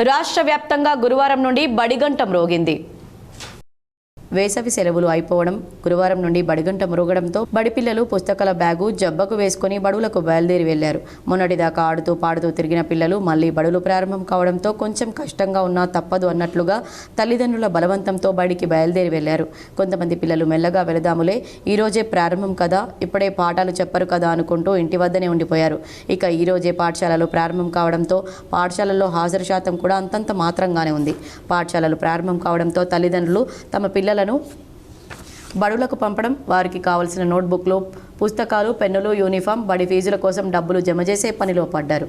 రాష్ట్ర వ్యాప్తంగా గురువారం నుండి బడిగంట మ్రోగింది. వేసవి సెలవులు అయిపోవడం, గురువారం నుండి బడిగంట మ్రోగడంతో బడి పిల్లలు పుస్తకాల బ్యాగు జబ్బకు వేసుకుని బడులకు బయలుదేరి వెళ్లారు. మొన్నటిదాకా ఆడుతూ పాడుతూ తిరిగిన పిల్లలు మళ్లీ బడులు ప్రారంభం కావడంతో కొంచెం కష్టంగా ఉన్నా తప్పదు అన్నట్లుగా తల్లిదండ్రుల బలవంతంతో బడికి బయలుదేరి వెళ్లారు. కొంతమంది పిల్లలు మెల్లగా వెళదాములే, ఈరోజే ప్రారంభం కదా, ఇప్పుడే పాఠాలు చెప్పరు కదా అనుకుంటూ ఇంటి వద్దనే ఉండిపోయారు. ఇక ఈరోజే పాఠశాలలు ప్రారంభం కావడంతో పాఠశాలల్లో హాజరు శాతం కూడా అంతంత మాత్రంగానే ఉంది. పాఠశాలలు ప్రారంభం కావడంతో తల్లిదండ్రులు తమ పిల్లలను బడులకు పంపడం, వారికి కావలసిన నోట్బుక్లు, పుస్తకాలు, పెన్నులు, యూనిఫామ్, బడి ఫీజుల కోసం డబ్బులు జమ చేసే పనిలో పడ్డారు.